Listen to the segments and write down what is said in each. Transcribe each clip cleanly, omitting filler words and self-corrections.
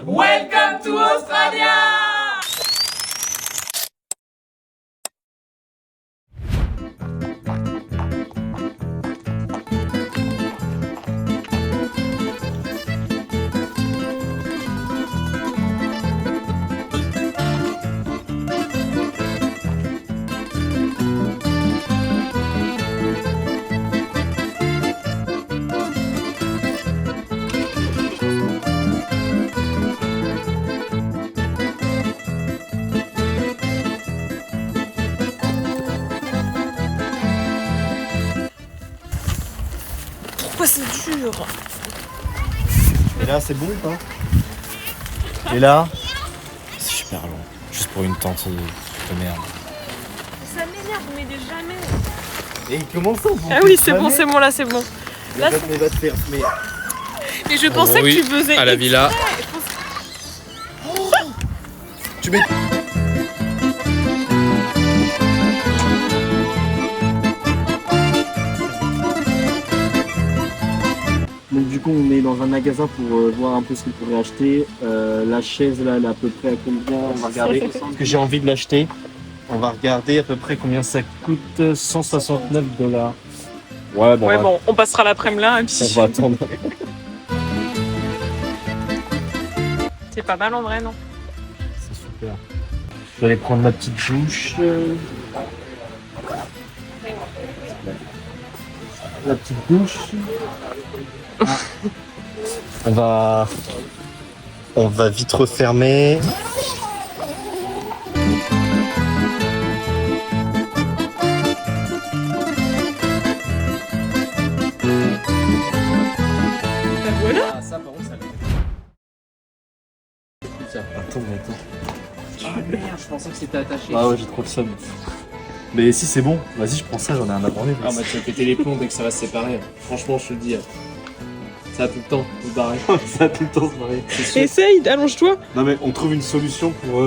Welcome to Australia! Pourquoi c'est dur? Et là, c'est bon ou pas? Et là, c'est super long. Juste pour une tente de merde. Ça m'énerve, mais jamais. Et comment ça? Ah oui, c'est bon, là, c'est bon. Là, Mais va te faire. mais je pensais que tu faisais à la villa. Tu mets. Donc du coup on est dans un magasin pour voir un peu ce qu'on pourrait acheter. La chaise là elle est à peu près à combien? On va regarder parce que j'ai envie de l'acheter. On va regarder à peu près combien ça coûte. $169. Ouais bon, Ouais, bon, on passera l'après-midi là et puis... on va attendre. C'est pas mal en vrai, non? C'est super. Je vais aller prendre ma petite douche. La petite douche. On va vite refermer. Ben voilà. Ah, ça, par contre, ça Attends. Ah merde, je pensais que c'était attaché. Ah ouais, j'ai trop le seum. Mais si c'est bon, vas-y, je prends ça, j'en ai un à branler. Ah, bah tu vas péter les plombs dès que ça va se séparer. Franchement, je te le dis. Ça a tout le temps de se barrer. Ça a tout le temps se barrer. Essaye, allonge-toi. Non mais on trouve une solution pour.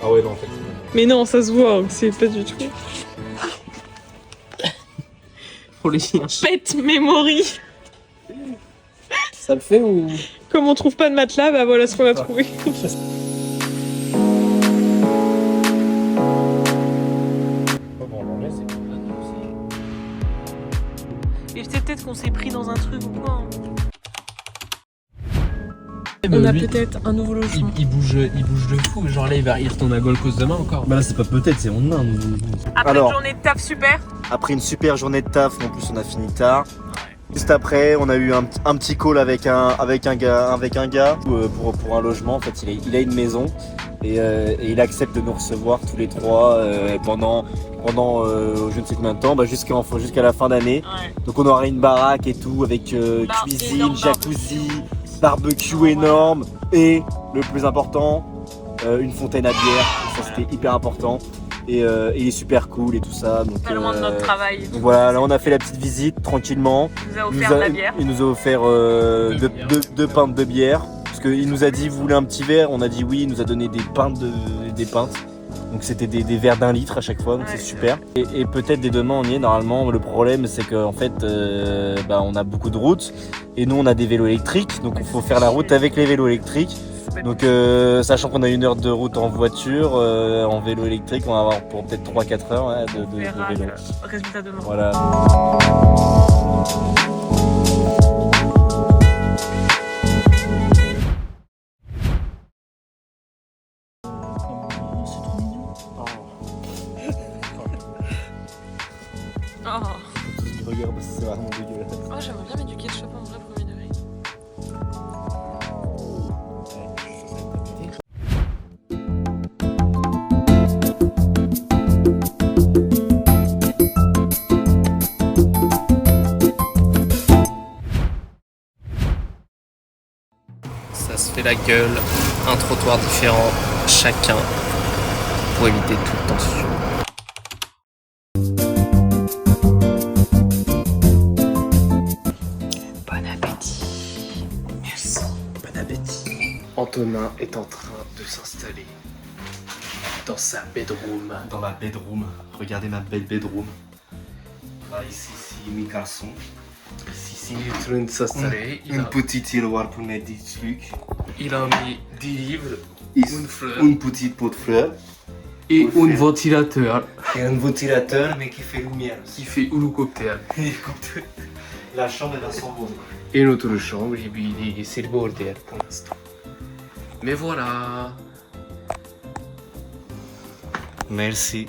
Ah ouais, non en fait. Mais non, ça se voit, c'est pas du tout. Pour les chiens. Pet memory. Ça le fait ou. Comme on trouve pas de matelas, bah voilà ce qu'on a trouvé. Et c'est peut-être qu'on s'est pris dans un truc ou quoi. On a peut-être un nouveau logement. Il bouge de fou. Genre là, il retourne à Gold Coast demain encore. Bah là c'est pas peut-être, c'est on a. Après Alors. une journée de taf super. Après une super journée de taf, en plus on a fini tard. Juste après, on a eu un petit call avec un gars pour un logement. En fait, il a une maison et il accepte de nous recevoir tous les trois pendant je ne sais combien de temps, jusqu'à la fin d'année. Ouais. Donc on aura une baraque et tout avec cuisine, énorme jacuzzi, barbecue énorme et le plus important, une fontaine à bière. Ça c'était hyper important. Et il est super cool et tout ça. Donc, Pas loin de notre travail. donc voilà, là on a fait la petite visite tranquillement. Il nous a offert de la bière. Il nous a offert deux pintes de bière. Parce qu'il nous a dit, vous voulez un petit verre? On a dit oui, il nous a donné des pintes. Donc c'était des verres d'1 litre à chaque fois, donc Ouais. c'est super. Et peut-être dès demain on y est. Normalement le problème c'est qu'en fait on a beaucoup de routes. Et nous on a des vélos électriques. Donc il faut faire la route avec les vélos électriques. Donc sachant qu'on a 1 heure de route en voiture, en vélo électrique, on va avoir pour peut-être 3-4 heures de vélo. Résultat demain. Voilà. Oh, Regarde, c'est vraiment dégueulasse. oh j'aimerais bien mettre du ketchup en vrai premier degré. Ça se fait la gueule. Un trottoir différent, chacun, pour éviter toute tension. Bon appétit. Merci. Bon appétit. Antonin est en train de s'installer dans sa bedroom. Dans ma bedroom. Regardez ma belle bedroom. Là, ici, mes garçons. Ici, ici, sur une s'installer. Une petite tiroir pour mettre des trucs. Il a mis 10 livres, une fleur Une petite pot de fleurs. et Pour un faire. ventilateur Et un ventilateur, mais qui fait lumière. qui fait hélicoptère. La chambre est dans son beau. Et notre chambre, et puis c'est le bordel pour l'instant. Mais voilà. Merci.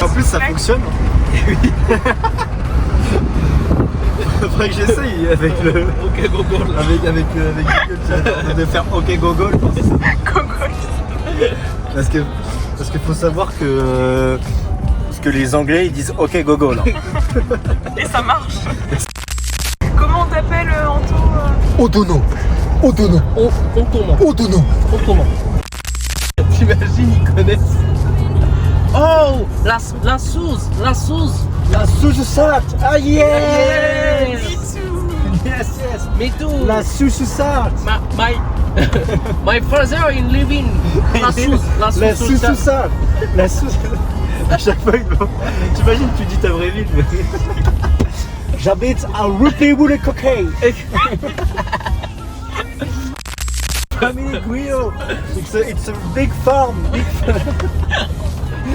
En plus, ça fonctionne. Oui. Faudrait que j'essaye avec le. Ok, Google. Avec Google Chat, de faire OK Google. Parce qu'il faut savoir que les Anglais ils disent OK Google. Et ça marche. Comment on t'appelle, Anto Odono. Odono. Odono. T'imagines, ils connaissent. Oh, la sauce. La sauce salade. Ah yeah. Yes. Yes. Me too. La sauce salade. My father in living. La sauce salade. La sauce. À chaque fois, t'imagines, tu dis ta vraie ville. Mais... J'habite à Rupewood-le-Coquet. Family Grill. It's a big farm.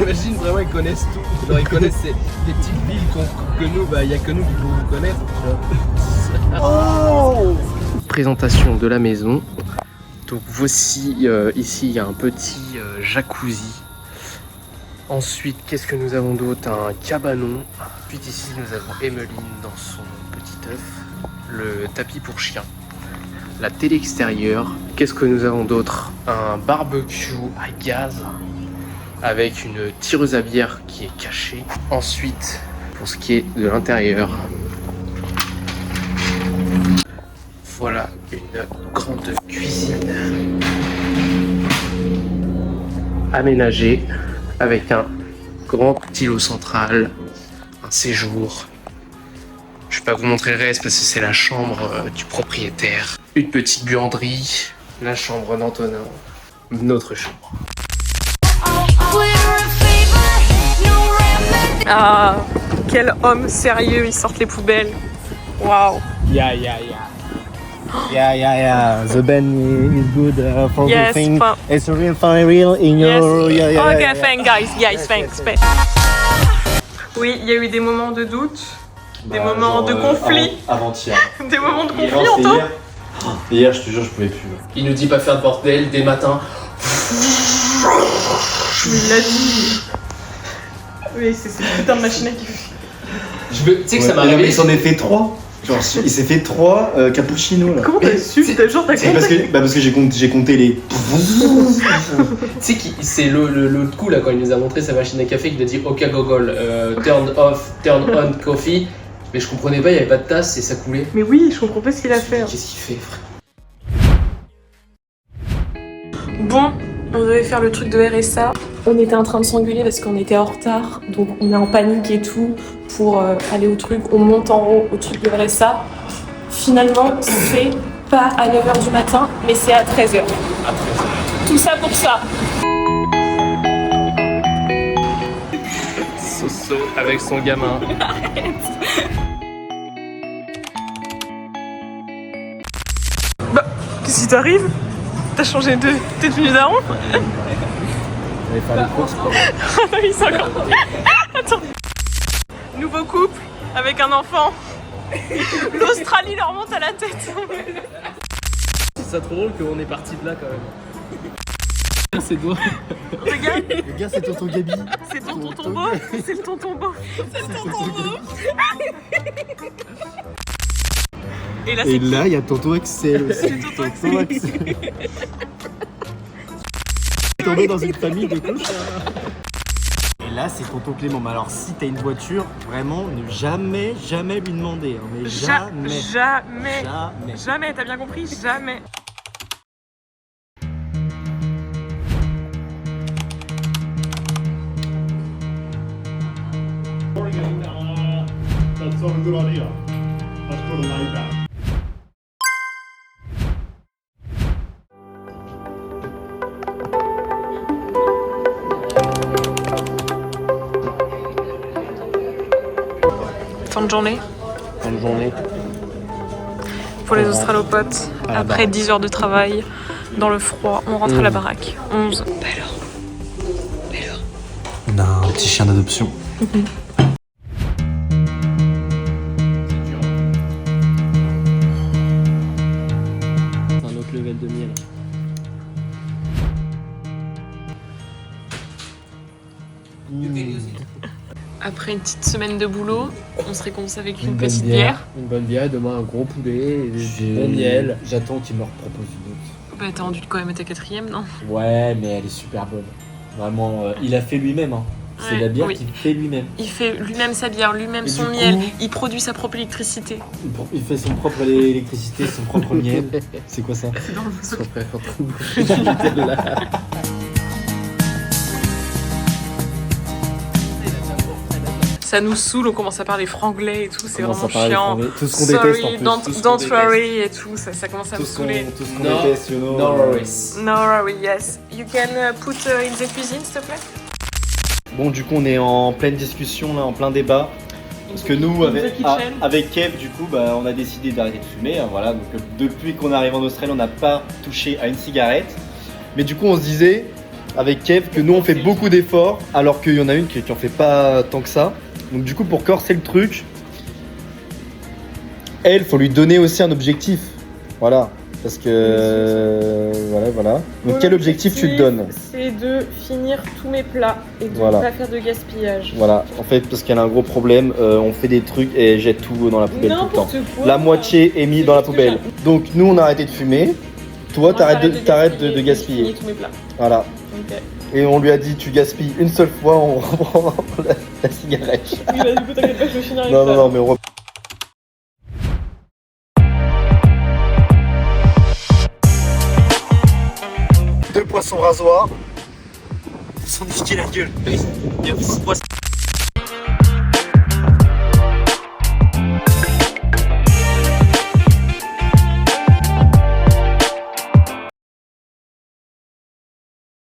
Imagine vraiment ils connaissent tout. Alors, ils connaissent des petites villes que nous, il n'y a que nous qui pouvons connaître. Oh. Présentation de la maison. Donc voici, ici il y a un petit jacuzzi. Ensuite, qu'est-ce que nous avons d'autre? Un cabanon. Puis ici nous avons Emmeline dans son petit œuf. Le tapis pour chien. La télé extérieure. Qu'est-ce que nous avons d'autre? Un barbecue à gaz avec une tireuse à bière qui est cachée. Ensuite, pour ce qui est de l'intérieur, voilà une grande cuisine aménagée avec un grand îlot central, un séjour. Je vais pas vous montrer le reste parce que c'est la chambre du propriétaire. Une petite buanderie, la chambre d'Antonin, notre chambre. Ah, quel homme sérieux, ils sortent les poubelles. Waouh. Yeah. The band is good for Yes, everything. fun. It's real in your. Yes. Okay, thanks guys. Yes, thanks. Oui, il y a eu des moments de doute, des moments de conflit, Avant-hier. des moments de conflit, Anto. Hier, je te jure, je pouvais plus. Il nous dit pas faire de bordel dès matin. Il l'a dit. Oui, c'est cette putain de machine à kiffer. Tu sais que ça m'a réveillé. Il s'en est fait 3. Genre, il s'est fait 3 cappuccinos là. Comment t'as su? Genre t'as C'est compté? parce que j'ai compté les. Tu sais que c'est l'autre coup là quand il nous a montré sa machine à café qu'il a dit OK Google, turn off, turn on coffee. Mais je comprenais pas, il y avait pas de tasse et ça coulait. Mais oui, je comprends pas ce qu'il a fait. Qu'est-ce qu'il fait, frère? Bon, on devait faire le truc de RSA. On était en train de s'engueuler parce qu'on était en retard. Donc on est en panique et tout pour aller au truc. On monte en haut au truc de RSA. Finalement, c'est pas à 9h du matin, mais c'est à 13h. Tout ça pour ça. Soso avec son gamin. Bah, qu'est-ce qui t'arrive? T'as changé de... T'es devenu daron? On allait faire les courses quoi. Ah non, ils sont encore... Attends. Nouveau couple avec un enfant. L'Australie leur monte à la tête. C'est ça trop drôle qu'on est parti de là quand même. Ses doigts. Regarde, Les gars, c'est tonton Gabi. c'est ton tonton beau. C'est le tonton beau. C'est le tonton beau. Et là, Et c'est là, il y a tonton Axel aussi. C'est tonton Axel. Tombé dans une famille de clochards. Et là, c'est tonton Clément. Mais alors, si t'as une voiture, vraiment, ne jamais lui demander. Hein, mais jamais. Jamais, t'as bien compris? Jamais. That's not a good idea. Let's put a lay back. Fin de journée Fin de journée. pour les australopotes. À la Après 10 heures de travail, dans le froid, on rentre à la baraque. 11. On a un petit chien d'adoption. C'est un autre level de miel. Après une petite semaine de boulot, on se récompense avec une petite bière. Une bonne bière, demain un gros poulet, bon miel. J'attends qu'il me repropose une autre. Bah t'as rendu quand même à ta 4ème, non? Ouais, mais elle est super bonne. Vraiment, il a fait lui-même. Hein. C'est Ouais, la bière oui. qu'il fait lui-même. Il fait lui-même sa bière, lui-même Et son du miel, coup- il produit sa propre électricité. Il fait son propre électricité, son propre miel. C'est quoi ça? Dans le Son frère est en train de bouffer du Nutella. Ça nous saoule, on commence à parler franglais et tout, c'est Commence vraiment à parler chiant. franglais. Tout ce qu'on Sorry, déteste en plus. don't, Tout ce qu'on don't déteste. worry et tout, ça commence à me saouler. Tout ce qu'on No. déteste, you know. No worries. No worry, yes. You can put in the cuisine, s'il te plaît? Bon, du coup, on est en pleine discussion, là, en plein débat. Parce que nous, In the avec, kitchen. avec Kev, du coup, bah, on a décidé d'arrêter de fumer. Hein, voilà. Donc, depuis qu'on arrive en Australie, on n'a pas touché à une cigarette. Mais du coup, on se disait, avec Kev, que nous, on fait beaucoup d'efforts, alors qu'il y en a une qui en fait pas tant que ça. Donc, du coup, pour corser le truc, elle, faut lui donner aussi un objectif. Voilà. Parce que. Voilà. Donc, quel objectif tu te donnes? C'est de finir tous mes plats et de Voilà. ne pas faire de gaspillage. Voilà, en fait, parce qu'elle a un gros problème, on fait des trucs et elle jette tout dans la poubelle tout le temps. N'importe quoi. La moitié est mise dans la poubelle. Donc nous, on a arrêté de fumer. Toi, Moi, t'arrêtes j'arrête de Je gaspiller. finis tous mes plats. Voilà. Ok. Et on lui a dit, tu gaspilles une seule fois, on reprend la cigarette. Oui, bah, du coup, t'inquiète pas, je vais finir avec Non, ça. non, mais on reprend. Deux poissons rasoirs. Ils sont niqués la gueule. Il y a beaucoup de poissons.